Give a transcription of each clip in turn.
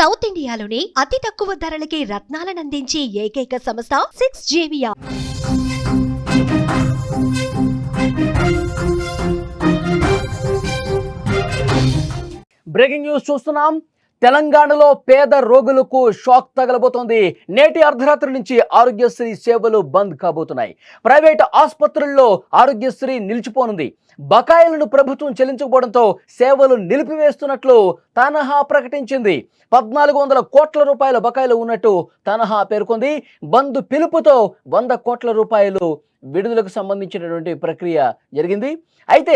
South ఇండియాలోని అతి తక్కువ ధరలకి రత్నాలనందించే ఏకైక సంస్థ 6JVR. బ్రేకింగ్ న్యూస్ చూస్తున్నాం. తెలంగాణలో పేద రోగులకు షాక్ తగలబోతోంది. నేటి అర్ధరాత్రి నుంచి ఆరోగ్యశ్రీ సేవలు బంద్ కాబోతున్నాయి. ప్రైవేట్ ఆసుపత్రుల్లో ఆరోగ్యశ్రీ నిలిచిపోనుంది. బకాయిలను ప్రభుత్వం చెల్లించకపోవడంతో సేవలు నిలిపివేస్తున్నట్లు తనహా ప్రకటించింది. 1400 కోట్ల రూపాయల బకాయిలు ఉన్నట్టు తనహా పేర్కొంది. బంద్ పిలుపుతో 100 కోట్ల రూపాయలు విడుదలకు సంబంధించినటువంటి ప్రక్రియ జరిగింది. అయితే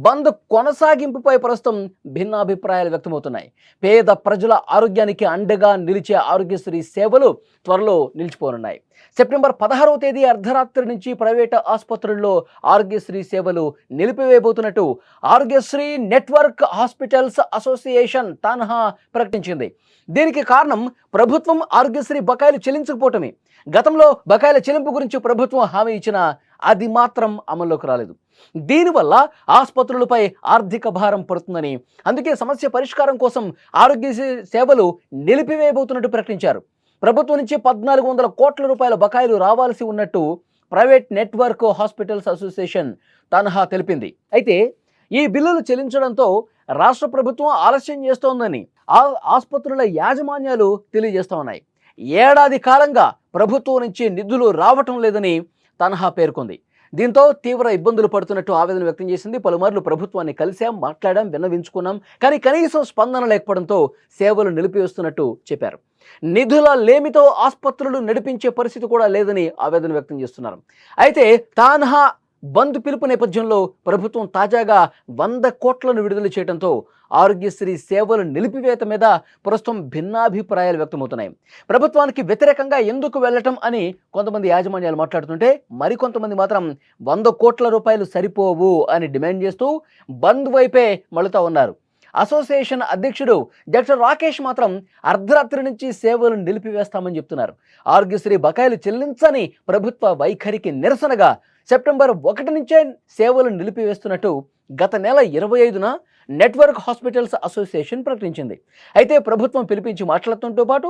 బంద్ కొనసాగింపుపై ప్రస్తుతం భిన్నాభిప్రాయాలు వ్యక్తమవుతున్నాయి. పేద ప్రజల ఆరోగ్యానికి అండగా నిలిచే ఆరోగ్యశ్రీ సేవలు త్వరలో నిలిచిపోనున్నాయి. సెప్టెంబర్ 16వ తేదీ అర్ధరాత్రి నుంచి ప్రైవేట్ ఆసుపత్రుల్లో ఆరోగ్యశ్రీ సేవలు నిలిపివేయబోతున్నట్టు ఆరోగ్యశ్రీ నెట్వర్క్ హాస్పిటల్స్ అసోసియేషన్ తనహా ప్రకటించింది. దీనికి కారణం ప్రభుత్వం ఆరోగ్యశ్రీ బకాయిలు చెల్లించకపోవటమే. గతంలో బకాయిల చెల్లింపు గురించి ప్రభుత్వం హామీ ఇచ్చినా అది మాత్రం అమల్లోకి రాలేదు. దీనివల్ల ఆసుపత్రులపై ఆర్థిక భారం పడుతుందని, అందుకే సమస్య పరిష్కారం కోసం ఆరోగ్యశ్రీ సేవలు నిలిపివేయబోతున్నట్టు ప్రకటించారు. ప్రభుత్వం నుంచి 1400 కోట్ల రూపాయల బకాయిలు రావాల్సి ఉన్నట్టు ప్రైవేట్ నెట్వర్క్ హాస్పిటల్స్ అసోసియేషన్ తనహా తెలిపింది. అయితే ఈ బిల్లులు చెల్లించడంతో రాష్ట్ర ప్రభుత్వం ఆలస్యం చేస్తోందని ఆసుపత్రుల యాజమాన్యాలు తెలియజేస్తూ ఉన్నాయి. ఏడాది కాలంగా ప్రభుత్వం నుంచి నిధులు రావటం లేదని తనహా పేర్కొంది. దీంతో తీవ్ర ఇబ్బందులు పడుతున్నట్టు ఆవేదన వ్యక్తం చేసింది. పలుమార్లు ప్రభుత్వాన్ని కలిశాం, మాట్లాడాం, విన్నవించుకున్నాం, కానీ కనీసం స్పందన లేకపోవడంతో సేవలు నిలిపివేస్తున్నట్టు చెప్పారు. నిధుల లేమితో ఆసుపత్రులు నడిపించే పరిస్థితి కూడా లేదని ఆవేదన వ్యక్తం చేస్తున్నారు. అయితే తనహా బంద్ పిలుపు నేపథ్యంలో ప్రభుత్వం తాజాగా 100 కోట్లను విడుదల చేయడంతో ఆరోగ్యశ్రీ సేవలు నిలిపివేత మీద ప్రస్తుతం భిన్నాభిప్రాయాలు వ్యక్తమవుతున్నాయి. ప్రభుత్వానికి వ్యతిరేకంగా ఎందుకు వెళ్ళటం అని కొంతమంది యాజమాన్యాలు మాట్లాడుతుంటే, మరికొంతమంది మాత్రం 100 కోట్ల రూపాయలు సరిపోవు అని డిమాండ్ చేస్తూ బంద్ వైపే మళ్ళుతా ఉన్నారు. అసోసియేషన్ అధ్యక్షుడు డాక్టర్ రాకేష్ మాత్రం అర్ధరాత్రి నుంచి సేవలు నిలిపివేస్తామని చెప్తున్నారు. ఆరోగ్యశ్రీ బకాయిలు చెల్లించని ప్రభుత్వ వైఖరికి నిరసనగా సెప్టెంబర్ 1 నుంచే సేవలు నిలిపివేస్తున్నట్టు గత నెల 25న నెట్వర్క్ హాస్పిటల్స్ అసోసియేషన్ ప్రకటించింది. అయితే ప్రభుత్వం పిలిపించి మాట్లాడటంతో పాటు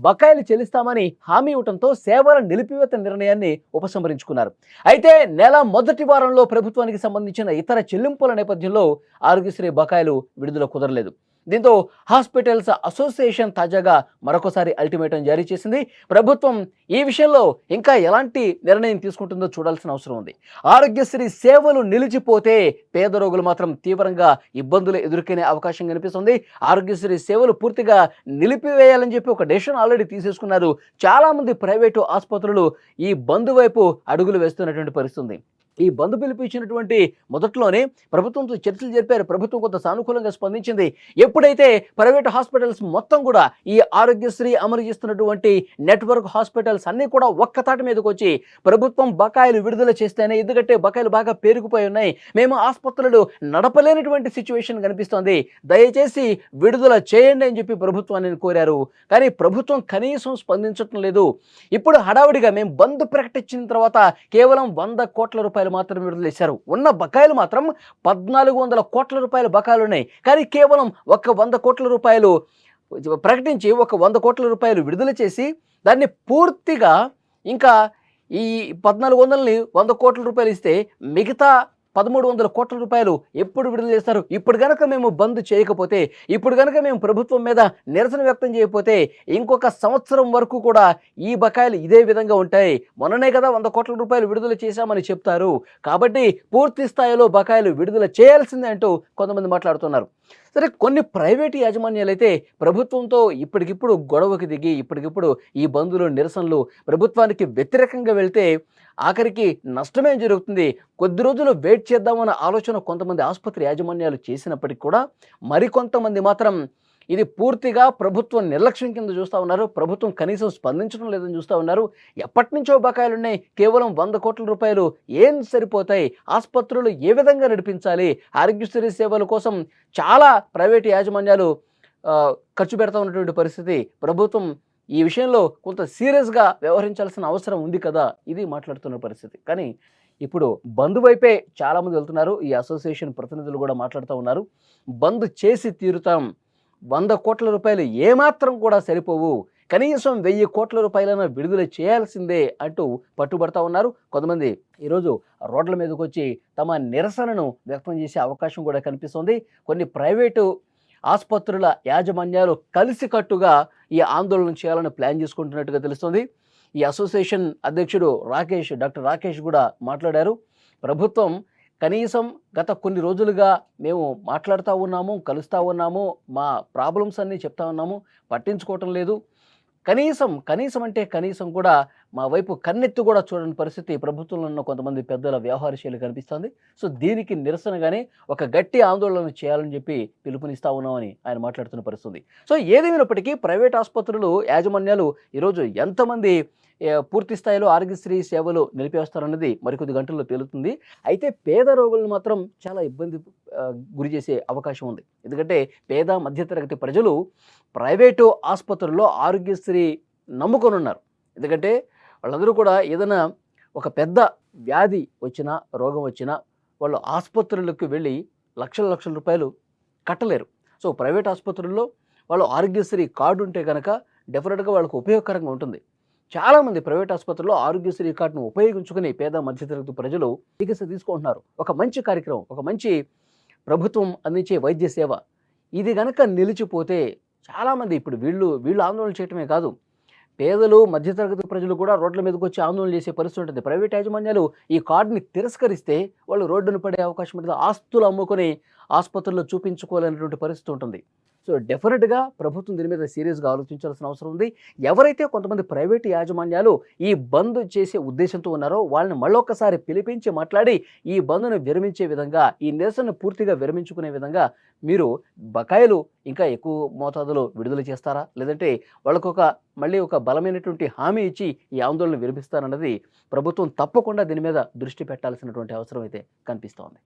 బకాయిలు చెల్లిస్తామని హామీ ఇవ్వడంతో సేవల నిలిపివేత నిర్ణయాన్ని ఉపసంహరించుకున్నారు. అయితే నెల మొదటి వారంలో ప్రభుత్వానికి సంబంధించిన ఇతర చెల్లింపుల నేపథ్యంలో ఆరోగ్యశ్రీ బకాయిలు విడుదల కుదరలేదు. దీంతో హాస్పిటల్స్ అసోసియేషన్ తాజాగా మరొకసారి అల్టిమేటం జారీ చేసింది. ప్రభుత్వం ఈ విషయంలో ఇంకా ఎలాంటి నిర్ణయం తీసుకుంటుందో చూడాల్సిన అవసరం ఉంది. ఆరోగ్యశ్రీ సేవలు నిలిచిపోతే పేద రోగులు మాత్రం తీవ్రంగా ఇబ్బందులు ఎదుర్కొనే అవకాశం కనిపిస్తుంది. ఆరోగ్యశ్రీ సేవలు పూర్తిగా నిలిపివేయాలని చెప్పి ఒక డెసిషన్ ఆల్రెడీ తీసేసుకున్నారు. చాలామంది ప్రైవేటు ఆసుపత్రులు ఈ బంద్ వైపు అడుగులు వేస్తున్నటువంటి పరిస్థితి. ఈ బంద్ పిలిపించినటువంటి మొదట్లోనే ప్రభుత్వంతో చర్చలు జరిపారు. ప్రభుత్వం కొంత సానుకూలంగా స్పందించింది. ఎప్పుడైతే ప్రైవేట్ హాస్పిటల్స్ మొత్తం కూడా ఈ ఆరోగ్యశ్రీ అమలు చేస్తున్నటువంటి నెట్వర్క్ హాస్పిటల్స్ అన్నీ కూడా ఒక్కతాటి మీదకి వచ్చి ప్రభుత్వం బకాయిలు విడుదల చేస్తేనే, ఎందుకంటే బకాయిలు బాగా పేరుకుపోయి ఉన్నాయి, మేము ఆసుపత్రులు నడపలేనటువంటి సిచ్యువేషన్ కనిపిస్తోంది, దయచేసి విడుదల చేయండి అని చెప్పి ప్రభుత్వాన్ని కోరారు. కానీ ప్రభుత్వం కనీసం స్పందించడం లేదు. ఇప్పుడు హడావుడిగా మేము బంద్ ప్రకటించిన తర్వాత కేవలం 100 కోట్ల రూపాయలు మాత్రం విడుదల చేశారు. ఉన్న బకాయిలు మాత్రం 1400 కోట్ల రూపాయల బకాయిలు ఉన్నాయి. కానీ కేవలం ఒక 100 కోట్ల రూపాయలు ప్రకటించి ఒక 100 కోట్ల రూపాయలు విడుదల చేసి దాన్ని పూర్తిగా ఇంకా ఈ 1400ని 100 కోట్ల రూపాయలు ఇస్తే మిగతా 1300 కోట్ల రూపాయలు ఎప్పుడు విడుదల చేస్తారు? ఇప్పుడు కనుక మేము బంద్ చేయకపోతే, ఇప్పుడు కనుక మేము ప్రభుత్వం మీద నిరసన వ్యక్తం చేయకపోతే ఇంకొక సంవత్సరం వరకు కూడా ఈ బకాయిలు ఇదే విధంగా ఉంటాయి. మొన్ననే కదా 100 కోట్ల రూపాయలు విడుదల చేశామని చెప్తారు. కాబట్టి పూర్తి స్థాయిలో బకాయిలు విడుదల చేయాల్సిందే అంటూ కొంతమంది మాట్లాడుతున్నారు. సరే, కొన్ని ప్రైవేటు యాజమాన్యాలు అయితే ప్రభుత్వంతో ఇప్పటికిప్పుడు గొడవకి దిగి ఇప్పటికిప్పుడు ఈ బంధులు నిరసనలు ప్రభుత్వానికి వ్యతిరేకంగా వెళ్తే ఆఖరికి నష్టమే జరుగుతుంది. కొద్ది రోజులు వెయిట్ చేద్దామన్న ఆలోచన కొంతమంది ఆసుపత్రి యాజమాన్యాలు చేసినప్పటికీ కూడా మరికొంతమంది మాత్రం ఇది పూర్తిగా ప్రభుత్వం నిర్లక్ష్యం కింద చూస్తూ ఉన్నారు. ప్రభుత్వం కనీసం స్పందించడం లేదని చూస్తూ ఉన్నారు. ఎప్పటి నుంచో బకాయిలు ఉన్నాయి. కేవలం 100 కోట్ల రూపాయలు ఏం సరిపోతాయి? ఆసుపత్రులు ఏ విధంగా నడిపించాలి? ఆరోగ్యశ్రీ సేవల కోసం చాలా ప్రైవేటు యాజమాన్యాలు ఖర్చు పెడతా ఉన్నటువంటి పరిస్థితి. ప్రభుత్వం ఈ విషయంలో కొంత సీరియస్గా వ్యవహరించాల్సిన అవసరం ఉంది కదా, ఇది మాట్లాడుతున్న పరిస్థితి. కానీ ఇప్పుడు బంద్ వైపే చాలామంది వెళ్తున్నారు. ఈ అసోసియేషన్ ప్రతినిధులు కూడా మాట్లాడుతూ ఉన్నారు. బంద్ చేసి తీరుతాం, 100 కోట్ల రూపాయలు ఏమాత్రం కూడా సరిపోవు, కనీసం 1000 కోట్ల రూపాయలైనా విడుదల చేయాల్సిందే అంటూ పట్టుబడతా ఉన్నారు. కొంతమంది ఈరోజు రోడ్ల మీదకి వచ్చి తమ నిరసనను వ్యక్తం చేసే అవకాశం కూడా కనిపిస్తుంది. కొన్ని ప్రైవేటు ఆసుపత్రుల యాజమాన్యాలు కలిసికట్టుగా ఈ ఆందోళన చేయాలని ప్లాన్ చేసుకుంటున్నట్టుగా తెలుస్తుంది. ఈ అసోసియేషన్ అధ్యక్షుడు డాక్టర్ రాకేష్ కూడా మాట్లాడారు. ప్రభుత్వం కనీసం గత కొన్ని రోజులుగా మేము మాట్లాడుతూ ఉన్నాము, కలుస్తూ ఉన్నాము, మా ప్రాబ్లమ్స్ అన్నీ చెప్తా ఉన్నాము, పట్టించుకోవటం లేదు. కనీసం అంటే కనీసం కూడా మా వైపు కన్నెత్తి కూడా చూడని పరిస్థితి ప్రభుత్వంలో ఉన్న కొంతమంది పెద్దల వ్యవహార శైలి కనిపిస్తుంది. సో దీనికి నిరసనగానే ఒక గట్టి ఆందోళన చేయాలని చెప్పి పిలుపునిస్తా ఉన్నామని ఆయన మాట్లాడుతున్న పరిస్థితి. సో ఏదేమైనప్పటికీ ప్రైవేట్ ఆసుపత్రులు యాజమాన్యాలు ఈరోజు ఎంతమంది పూర్తి స్థాయిలో ఆరోగ్యశ్రీ సేవలు నిలిపేస్తారన్నది మరికొద్ది గంటల్లో తేలుతుంది. అయితే పేద రోగులను మాత్రం చాలా ఇబ్బంది గురి చేసే అవకాశం ఉంది. ఎందుకంటే పేద మధ్యతరగతి ప్రజలు ప్రైవేటు ఆసుపత్రుల్లో ఆరోగ్యశ్రీ నమ్ముకొని ఉన్నారు. ఎందుకంటే వాళ్ళందరూ కూడా ఏదైనా ఒక పెద్ద వ్యాధి వచ్చినా, రోగం వచ్చినా వాళ్ళు ఆసుపత్రులకు వెళ్ళి లక్షల రూపాయలు కట్టలేరు. సో ప్రైవేట్ ఆసుపత్రుల్లో వాళ్ళు ఆరోగ్యశ్రీ కార్డు ఉంటే కనుక డెఫినెట్గా వాళ్ళకు ఉపయోగకరంగా ఉంటుంది. చాలామంది ప్రైవేట్ ఆసుపత్రుల్లో ఆరోగ్యశ్రీ కార్డును ఉపయోగించుకుని పేద మధ్యతరగతి ప్రజలు చికిత్స తీసుకుంటున్నారు. ఒక మంచి కార్యక్రమం, ఒక మంచి ప్రభుత్వం అందించే వైద్య సేవ ఇది కనుక నిలిచిపోతే చాలామంది ఇప్పుడు వీళ్ళు ఆందోళన చేయటమే కాదు, పేదలు మధ్యతరగతి ప్రజలు కూడా రోడ్ల మీదకి వచ్చి ఆందోళన చేసే పరిస్థితి ఉంటుంది. ప్రైవేట్ యాజమాన్యాలు ఈ కార్డుని తిరస్కరిస్తే వాళ్ళు రోడ్డును పడే అవకాశం ఉంటుంది. ఆస్తులు అమ్ముకొని ఆసుపత్రుల్లో చూపించుకోలేనటువంటి పరిస్థితి ఉంటుంది. సో డెఫినెట్గా ప్రభుత్వం దీని మీద సీరియస్గా ఆలోచించాల్సిన అవసరం ఉంది. ఎవరైతే కొంతమంది ప్రైవేటు యాజమాన్యాలు ఈ బంద్ చేసే ఉద్దేశంతో ఉన్నారో వాళ్ళని మళ్ళొక్కసారి పిలిపించి మాట్లాడి ఈ బంద్ను విరమించే విధంగా, ఈ నిరసనను పూర్తిగా విరమించుకునే విధంగా మీరు బకాయిలు ఇంకా ఎక్కువ మోతాదులో విడుదల చేస్తారా, లేదంటే వాళ్ళకు మళ్ళీ ఒక బలమైనటువంటి హామీ ఇచ్చి ఈ ఆందోళన విరమిస్తారన్నది ప్రభుత్వం తప్పకుండా దీని మీద దృష్టి పెట్టాల్సినటువంటి అవసరం అయితే కనిపిస్తోంది.